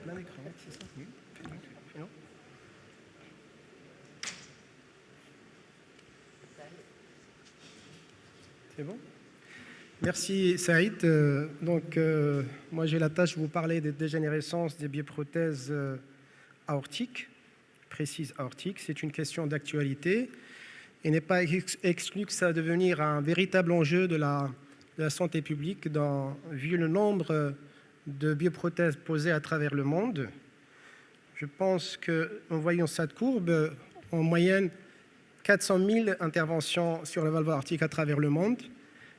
plein écran, c'est ça? Oui. Non. C'est bon? Merci Saïd. Moi j'ai la tâche de vous parler des dégénérescences des bioprothèses aortiques, précises aortiques. C'est une question d'actualité et n'est pas exclu que ça va devenir un véritable enjeu de la santé publique vu le nombre de bioprothèses posées à travers le monde. Je pense qu'en voyant cette courbe, en moyenne 400 000 interventions sur la valve aortique à travers le monde.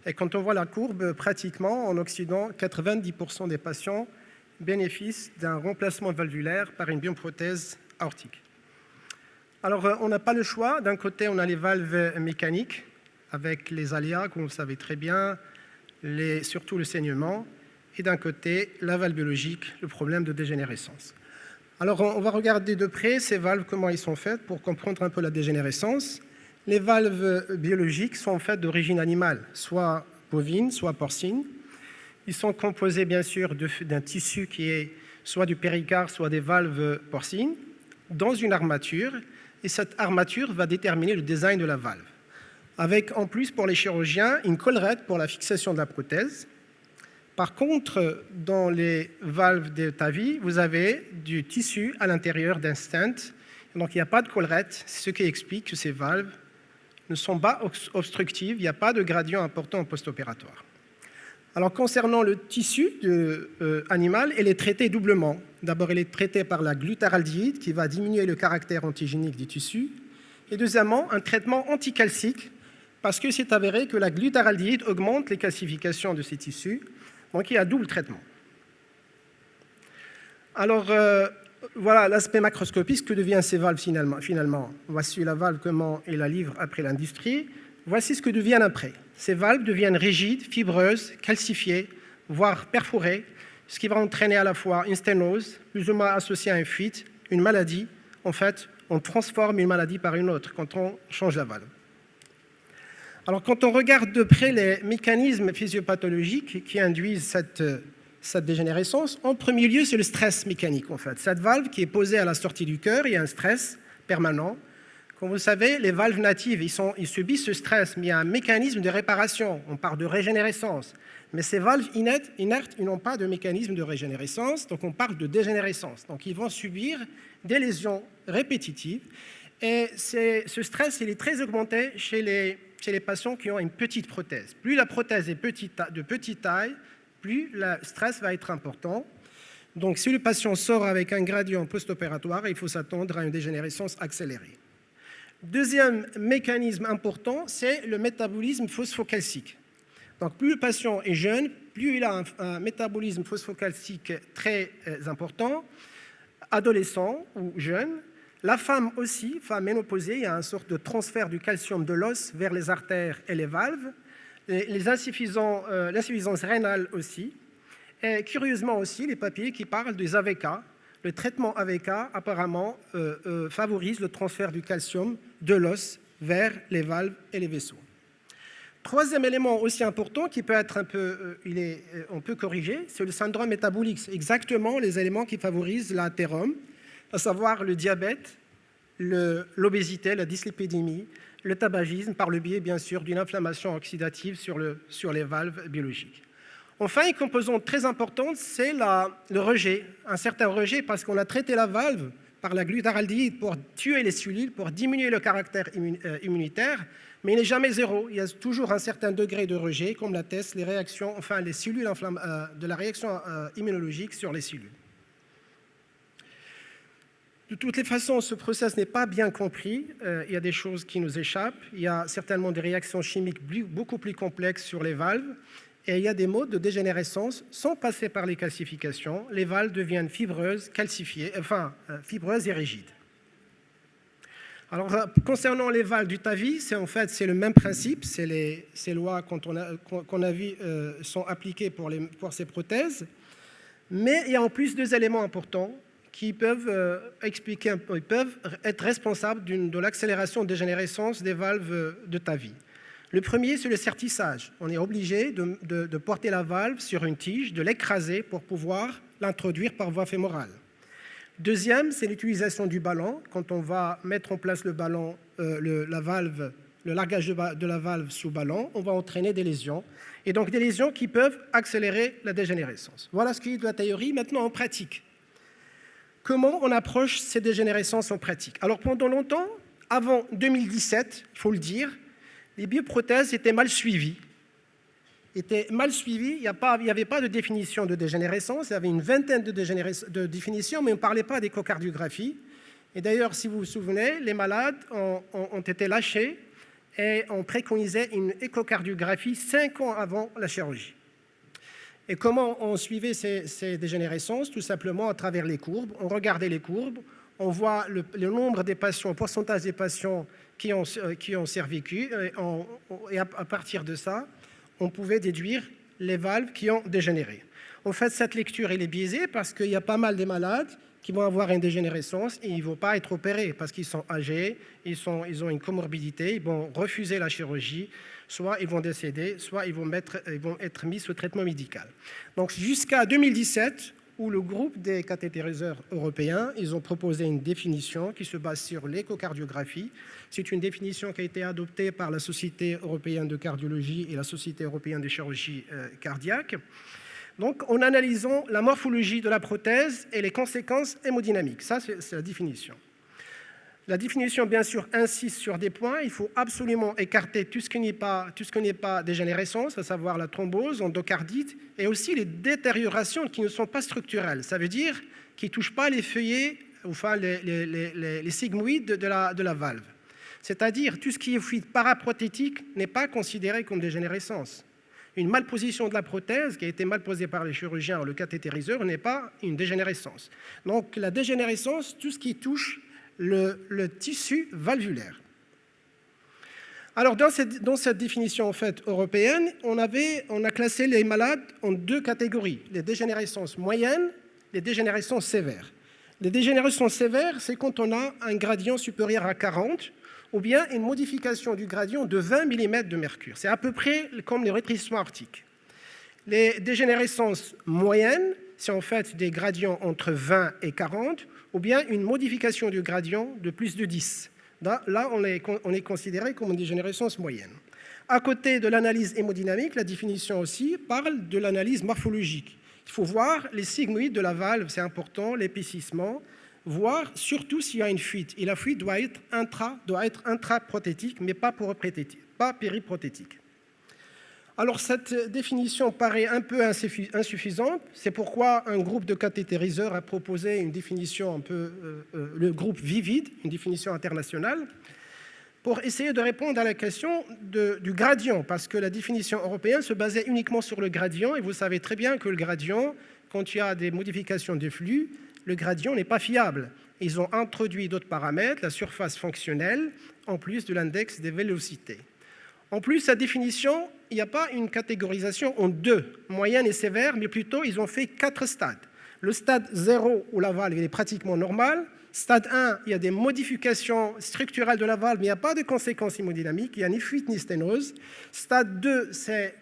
Et quand on voit la courbe, pratiquement en Occident, 90% des patients bénéficient d'un remplacement valvulaire par une bioprothèse aortique. Alors, on n'a pas le choix. D'un côté, on a les valves mécaniques, avec les aléas, comme vous le savez très bien, surtout le saignement. Et d'un côté, la valve biologique, le problème de dégénérescence. Alors, on va regarder de près ces valves, comment elles sont faites, pour comprendre un peu la dégénérescence. Les valves biologiques sont faites d'origine animale, soit bovine, soit porcine. Ils sont composés, bien sûr, d'un tissu qui est soit du péricarde, soit des valves porcines, dans une armature. Et cette armature va déterminer le design de la valve. Avec, en plus, pour les chirurgiens, une collerette pour la fixation de la prothèse. Par contre, dans les valves de TAVI, vous avez du tissu à l'intérieur d'un stent. Donc, il n'y a pas de collerette, ce qui explique que ces valves ne sont pas obstructives, il n'y a pas de gradient important en post-opératoire. Alors, concernant le tissu animal, il est traité doublement. D'abord, il est traité par la glutaraldéhyde, qui va diminuer le caractère antigénique du tissu. Et deuxièmement, un traitement anticalcique, parce que c'est avéré que la glutaraldéhyde augmente les calcifications de ces tissus. Donc, il y a double traitement. Alors, voilà l'aspect macroscopique, ce que devient ces valves finalement. Voici la valve, comment elle la livre après l'industrie. Voici ce que deviennent après. Ces valves deviennent rigides, fibreuses, calcifiées, voire perforées, ce qui va entraîner à la fois une sténose, plus ou moins associée à une fuite, une maladie. En fait, on transforme une maladie par une autre quand on change la valve. Alors, quand on regarde de près les mécanismes physiopathologiques qui induisent cette dégénérescence, en premier lieu, c'est le stress mécanique, en fait. Cette valve qui est posée à la sortie du cœur, il y a un stress permanent. Comme vous savez, les valves natives, ils subissent ce stress, mais il y a un mécanisme de réparation. On parle de régénérescence. Mais ces valves inertes, ils n'ont pas de mécanisme de régénérescence, donc on parle de dégénérescence. Donc, ils vont subir des lésions répétitives. Et ce stress, il est très augmenté chez les patients qui ont une petite prothèse. Plus la prothèse est de petite taille, plus le stress va être important. Donc, si le patient sort avec un gradient post-opératoire, il faut s'attendre à une dégénérescence accélérée. Deuxième mécanisme important, c'est le métabolisme phosphocalcique. Donc, plus le patient est jeune, plus il a un métabolisme phosphocalcique très important, adolescent ou jeune. La femme aussi, femme ménopausée, il y a une sorte de transfert du calcium de l'os vers les artères et les valves. L'insuffisance rénale aussi. Et curieusement aussi, les papiers qui parlent des AVK. Le traitement AVK, apparemment, favorise le transfert du calcium de l'os vers les valves et les vaisseaux. Troisième élément aussi important qui peut être on peut corriger, c'est le syndrome métabolique. C'est exactement les éléments qui favorisent l'athérome, à savoir le diabète, l'obésité, la dyslipidémie, le tabagisme, par le biais, bien sûr, d'une inflammation oxydative sur les valves biologiques. Enfin, une composante très importante, c'est le rejet, un certain rejet, parce qu'on a traité la valve par la glutaraldéhyde pour tuer les cellules, pour diminuer le caractère immunitaire, mais il n'est jamais zéro. Il y a toujours un certain degré de rejet, comme l'attestent les réactions, enfin les cellules de la réaction immunologique sur les cellules. De toutes les façons, ce process n'est pas bien compris. Il y a des choses qui nous échappent. Il y a certainement des réactions chimiques beaucoup plus complexes sur les valves. Et il y a des modes de dégénérescence sans passer par les calcifications. Les valves deviennent fibreuses, fibreuses et rigides. Alors, concernant les valves du TAVI, c'est le même principe. Ces lois qu'on a vues sont appliquées pour ces prothèses. Mais il y a en plus deux éléments importants qui peuvent être responsables de l'accélération de dégénérescence des valves de TAVI. Le premier, c'est le sertissage. On est obligé de porter la valve sur une tige, de l'écraser pour pouvoir l'introduire par voie fémorale. Deuxième, c'est l'utilisation du ballon. Quand on va mettre en place le ballon, la valve, le largage de la valve sous ballon, on va entraîner des lésions. Et donc des lésions qui peuvent accélérer la dégénérescence. Voilà ce qui est de la théorie. Maintenant, en pratique. Comment on approche ces dégénérescences en pratique? Alors pendant longtemps, avant 2017, il faut le dire, les bioprothèses étaient mal suivies. Il n'y avait pas de définition de dégénérescence, il y avait une vingtaine de définitions, mais on ne parlait pas d'échocardiographie. Et d'ailleurs, si vous vous souvenez, les malades ont été lâchés et on préconisait une échocardiographie 5 ans avant la chirurgie. Et comment on suivait ces dégénérescences? Tout simplement à travers les courbes. On regardait les courbes, on voit le nombre des patients, le pourcentage des patients qui ont survécu, et à partir de ça, on pouvait déduire les valves qui ont dégénéré. En fait, cette lecture elle est biaisée parce qu'il y a pas mal de malades qui vont avoir une dégénérescence et ils ne vont pas être opérés parce qu'ils sont âgés, ils ont une comorbidité, ils vont refuser la chirurgie, soit ils vont décéder, soit ils vont être mis sous traitement médical. Donc jusqu'à 2017, où le groupe des cathétériseurs européens, ils ont proposé une définition qui se base sur l'échocardiographie. C'est une définition qui a été adoptée par la Société européenne de cardiologie et la Société européenne de chirurgie cardiaque. Donc, en analysant la morphologie de la prothèse et les conséquences hémodynamiques. Ça, c'est la définition. La définition, bien sûr, insiste sur des points. Il faut absolument écarter tout ce qui n'est pas dégénérescence, à savoir la thrombose, endocardite, et aussi les détériorations qui ne sont pas structurelles. Ça veut dire qui ne touchent pas les feuillets, enfin les sigmoïdes de la valve. C'est-à-dire tout ce qui est fluide paraprothétique n'est pas considéré comme dégénérescence. Une malposition de la prothèse qui a été mal posée par les chirurgiens ou le cathétériseur n'est pas une dégénérescence. Donc la dégénérescence, tout ce qui touche le tissu valvulaire. Alors dans cette définition en fait européenne, on a classé les malades en 2 catégories, les dégénérescences moyennes, les dégénérescences sévères. Les dégénérescences sévères, c'est quand on a un gradient supérieur à 40 ou bien une modification du gradient de 20 mm de mercure. C'est à peu près comme le rétrécissement aortique. Les dégénérescences moyennes, c'est en fait des gradients entre 20 et 40, ou bien une modification du gradient de plus de 10. Là, on est considéré comme une dégénérescence moyenne. À côté de l'analyse hémodynamique, la définition aussi parle de l'analyse morphologique. Il faut voir les sigmoïdes de la valve, c'est important, l'épaississement, voir surtout s'il y a une fuite. Et la fuite doit être intraprothétique, mais pas périprothétique. Alors cette définition paraît un peu insuffisante, c'est pourquoi un groupe de cathétériseurs a proposé une définition le groupe VIVID, une définition internationale, pour essayer de répondre à la question du gradient, parce que la définition européenne se basait uniquement sur le gradient, et vous savez très bien que le gradient, quand il y a des modifications des flux, le gradient n'est pas fiable. Ils ont introduit d'autres paramètres, la surface fonctionnelle, en plus de l'index des vélocités. En plus, cette définition, il n'y a pas une catégorisation en 2, moyenne et sévère, mais plutôt ils ont fait 4 stades. Le stade 0, où la valve est pratiquement normale. Stade 1, il y a des modifications structurelles de la valve, mais il n'y a pas de conséquences hémodynamiques, il n'y a ni fuite ni sténose. Stade 2, c'est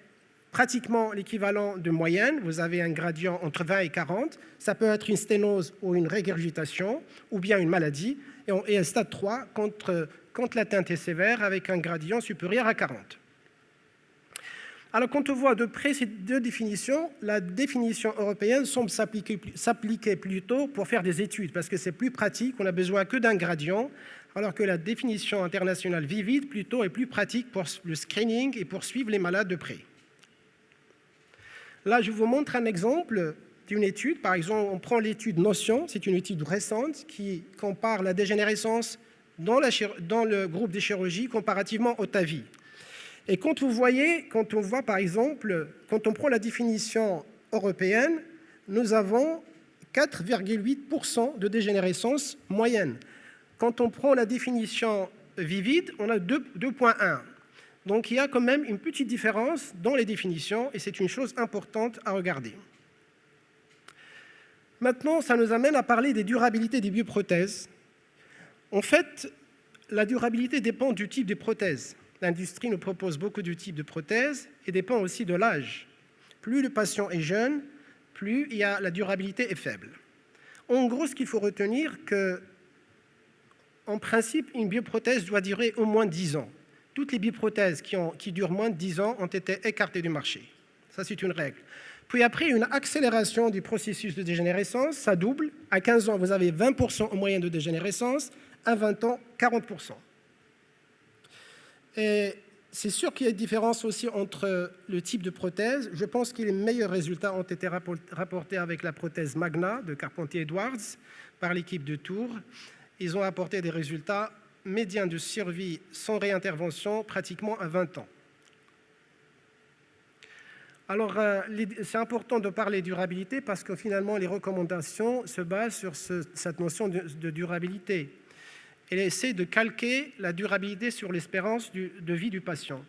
pratiquement l'équivalent de moyenne. Vous avez un gradient entre 20 et 40. Ça peut être une sténose ou une régurgitation, ou bien une maladie. Et un stade 3, quand l'atteinte est sévère, avec un gradient supérieur à 40. Alors, quand on voit de près ces 2 définitions, la définition européenne semble s'appliquer plutôt pour faire des études, parce que c'est plus pratique, on n'a besoin que d'un gradient, alors que la définition internationale VIVID plutôt est plus pratique pour le screening et pour suivre les malades de près. Là, je vous montre un exemple d'une étude. Par exemple, on prend l'étude Notion, c'est une étude récente qui compare la dégénérescence dans le groupe des chirurgies comparativement au TAVI. Et quand on voit par exemple, quand on prend la définition européenne, nous avons 4,8% de dégénérescence moyenne. Quand on prend la définition VIVID, on a 2,1. Donc il y a quand même une petite différence dans les définitions et c'est une chose importante à regarder. Maintenant, ça nous amène à parler des durabilités des bioprothèses. En fait, la durabilité dépend du type de prothèse. L'industrie nous propose beaucoup de types de prothèses et dépend aussi de l'âge. Plus le patient est jeune, plus la durabilité est faible. En gros, ce qu'il faut retenir, que en principe, une bioprothèse doit durer au moins 10 ans. Toutes les bioprothèses qui durent moins de 10 ans ont été écartées du marché. Ça, c'est une règle. Puis après, une accélération du processus de dégénérescence, ça double. À 15 ans, vous avez 20% en moyenne de dégénérescence. À 20 ans, 40%. Et c'est sûr qu'il y a une différence aussi entre le type de prothèse. Je pense que les meilleurs résultats ont été rapportés avec la prothèse Magna de Carpentier-Edwards par l'équipe de Tours. Ils ont apporté des résultats médians de survie sans réintervention pratiquement à 20 ans. Alors, c'est important de parler durabilité parce que finalement, les recommandations se basent sur cette notion de durabilité. Elle essaie de calquer la durabilité sur l'espérance de vie du patient.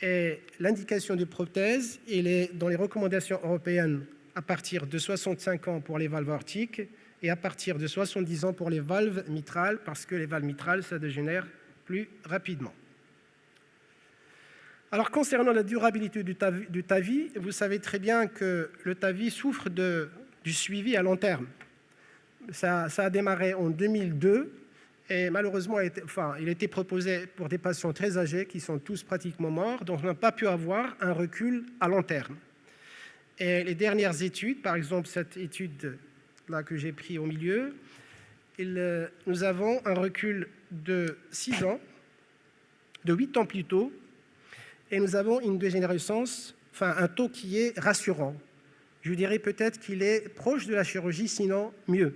Et l'indication de prothèse, elle est dans les recommandations européennes à partir de 65 ans pour les valves aortiques et à partir de 70 ans pour les valves mitrales, parce que les valves mitrales, ça dégénère plus rapidement. Alors, concernant la durabilité du TAVI, vous savez très bien que le TAVI souffre du suivi à long terme. Ça a démarré en 2002 et malheureusement, il a été proposé pour des patients très âgés qui sont tous pratiquement morts, donc on n'a pas pu avoir un recul à long terme. Et les dernières études, par exemple cette étude-là que j'ai prise au milieu, nous avons un recul de 6 ans, de 8 ans plutôt, et nous avons une dégénérescence, un taux qui est rassurant. Je dirais peut-être qu'il est proche de la chirurgie, sinon mieux.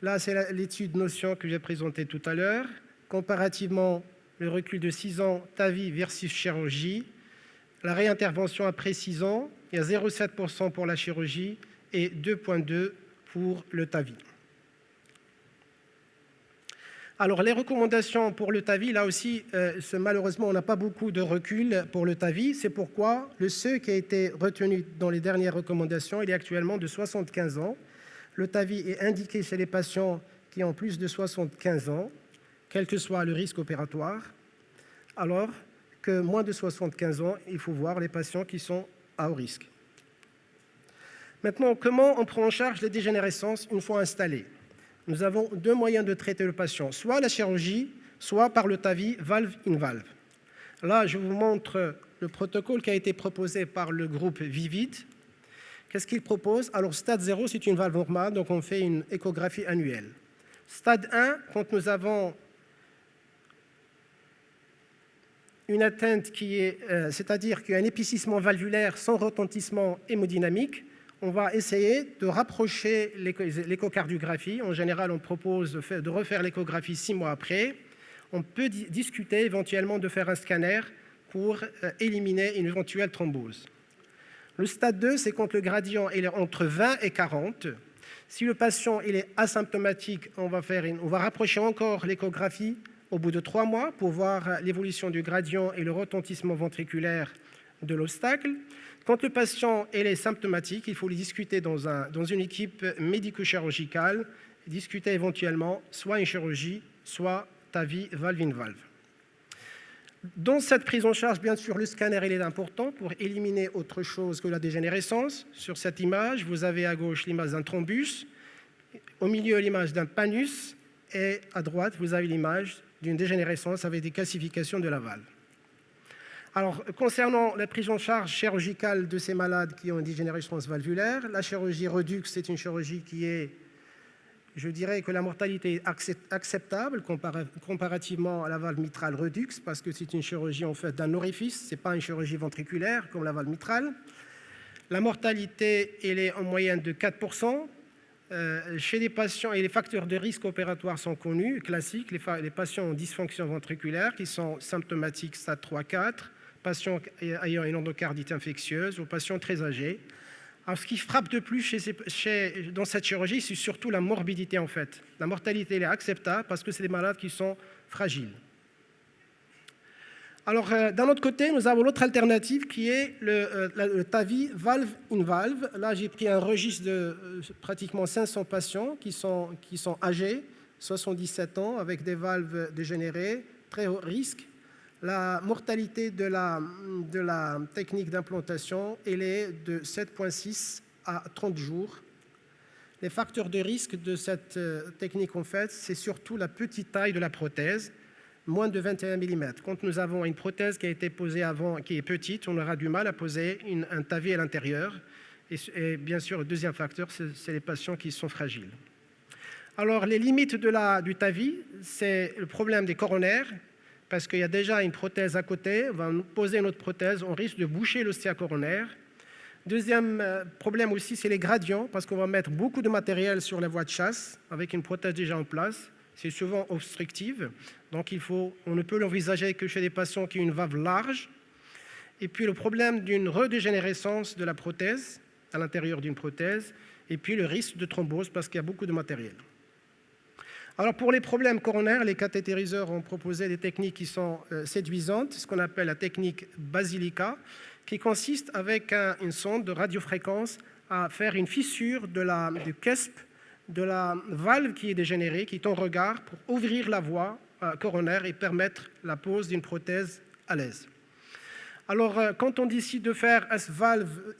Là, c'est l'étude Notion que j'ai présentée tout à l'heure. Comparativement, le recul de 6 ans, TAVI versus chirurgie. La réintervention après 6 ans, il y a 0,7% pour la chirurgie et 2,2% pour le TAVI. Alors, les recommandations pour le TAVI, là aussi, malheureusement, on n'a pas beaucoup de recul pour le TAVI. C'est pourquoi le seuil qui a été retenu dans les dernières recommandations, il est actuellement de 75 ans. Le TAVI est indiqué chez les patients qui ont plus de 75 ans, quel que soit le risque opératoire, alors que moins de 75 ans, il faut voir les patients qui sont à haut risque. Maintenant, comment on prend en charge les dégénérescences une fois installées? Nous avons 2 moyens de traiter le patient, soit la chirurgie, soit par le TAVI valve-in-valve. Là, je vous montre le protocole qui a été proposé par le groupe Vivid. Qu'est-ce qu'il propose? Alors, stade 0, c'est une valve normale, donc on fait une échographie annuelle. Stade 1, quand nous avons une atteinte qui est, c'est-à-dire qu'il y a un épicissement valvulaire sans retentissement hémodynamique, on va essayer de rapprocher l'échocardiographie. En général, on propose de refaire l'échographie 6 mois après. On peut discuter éventuellement de faire un scanner pour éliminer une éventuelle thrombose. Le stade 2, c'est quand le gradient est entre 20 et 40. Si le patient il est asymptomatique, on va rapprocher encore l'échographie au bout de 3 mois pour voir l'évolution du gradient et le retentissement ventriculaire de l'obstacle. Quand le patient est symptomatique, il faut le discuter dans une équipe médico-chirurgicale, discuter éventuellement soit une chirurgie, soit TAVI valve-in-valve. Dans cette prise en charge, bien sûr, le scanner il est important pour éliminer autre chose que la dégénérescence. Sur cette image, vous avez à gauche l'image d'un thrombus, au milieu l'image d'un pannus, et à droite, vous avez l'image d'une dégénérescence avec des calcifications de la valve. Alors, concernant la prise en charge chirurgicale de ces malades qui ont une dégénérescence valvulaire, la chirurgie Redux, c'est une chirurgie qui est, je dirais que la mortalité est acceptable comparativement à la valve mitrale Redux, parce que c'est une chirurgie en fait d'un orifice, ce n'est pas une chirurgie ventriculaire comme la valve mitrale. La mortalité, elle est en moyenne de 4%. Chez les patients, et les facteurs de risque opératoire sont connus, classiques, les patients ont dysfonction ventriculaire qui sont symptomatiques stade 3-4, patients ayant une endocardite infectieuse ou patients très âgés. Alors, ce qui frappe de plus dans cette chirurgie, c'est surtout la morbidité en fait. La mortalité elle est acceptable parce que c'est des malades qui sont fragiles. Alors, d'un autre côté, nous avons l'autre alternative qui est le TAVI valve-in-valve. Là, j'ai pris un registre de pratiquement 500 patients qui sont âgés, 77 ans, avec des valves dégénérées, très haut risque. La mortalité de la technique d'implantation, elle est de 7,6 à 30 jours. Les facteurs de risque de cette technique, en fait, c'est surtout la petite taille de la prothèse, moins de 21 mm. Quand nous avons une prothèse qui a été posée avant, qui est petite, on aura du mal à poser un TAVI à l'intérieur. Et bien sûr, le deuxième facteur, c'est les patients qui sont fragiles. Alors, les limites du TAVI, c'est le problème des coronaires, parce qu'il y a déjà une prothèse à côté, on va poser une autre prothèse, on risque de boucher l'ostia coronaire. Deuxième problème aussi, c'est les gradients, parce qu'on va mettre beaucoup de matériel sur la voie de chasse, avec une prothèse déjà en place. C'est souvent obstructive, donc on ne peut l'envisager que chez des patients qui ont une valve large. Et puis le problème d'une redégénérescence de la prothèse, à l'intérieur d'une prothèse, et puis le risque de thrombose, parce qu'il y a beaucoup de matériel. Alors pour les problèmes coronaires, les cathétériseurs ont proposé des techniques qui sont séduisantes, ce qu'on appelle la technique Basilica, qui consiste avec une sonde de radiofréquence à faire une fissure du cusp de la valve qui est dégénérée, qui est en regard, pour ouvrir la voie coronaire et permettre la pose d'une prothèse à l'aise. Alors, quand on décide de faire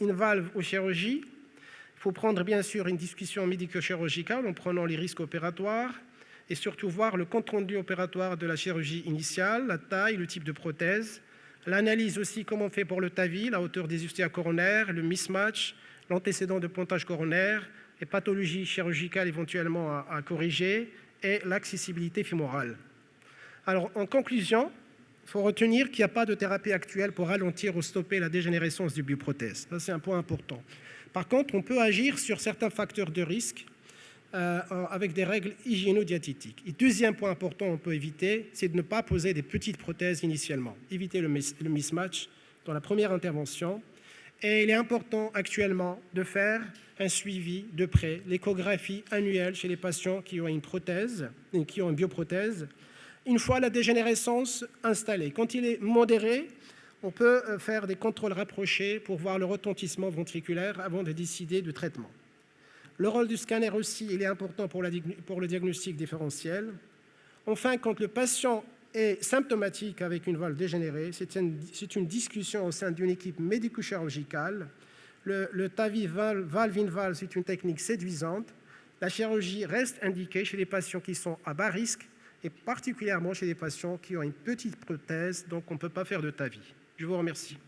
une valve aux chirurgies, il faut prendre bien sûr une discussion médico-chirurgicale en prenant les risques opératoires et surtout voir le compte-rendu opératoire de la chirurgie initiale, la taille, le type de prothèse, l'analyse aussi comment on fait pour le TAVI, la hauteur des ostia coronaires, le mismatch, l'antécédent de pontage coronaire, les pathologies chirurgicales éventuellement à corriger et l'accessibilité fémorale. Alors, en conclusion, il faut retenir qu'il n'y a pas de thérapie actuelle pour ralentir ou stopper la dégénérescence du bioprothèse. Ça, c'est un point important. Par contre, on peut agir sur certains facteurs de risque avec des règles hygiéno-diététiques. Et deuxième point important on peut éviter, c'est de ne pas poser des petites prothèses initialement. Éviter le mismatch dans la première intervention. Et il est important actuellement de faire un suivi de près, l'échographie annuelle chez les patients qui ont une prothèse, qui ont une bioprothèse, une fois la dégénérescence installée. Quand il est modéré, on peut faire des contrôles rapprochés pour voir le retentissement ventriculaire avant de décider du traitement. Le rôle du scanner aussi, il est important pour le diagnostic différentiel. Enfin, quand le patient est symptomatique avec une valve dégénérée, c'est une discussion au sein d'une équipe médico-chirurgicale. Le TAVI valve-in-valve, c'est une technique séduisante. La chirurgie reste indiquée chez les patients qui sont à bas risque et particulièrement chez les patients qui ont une petite prothèse, donc on ne peut pas faire de TAVI. Je vous remercie.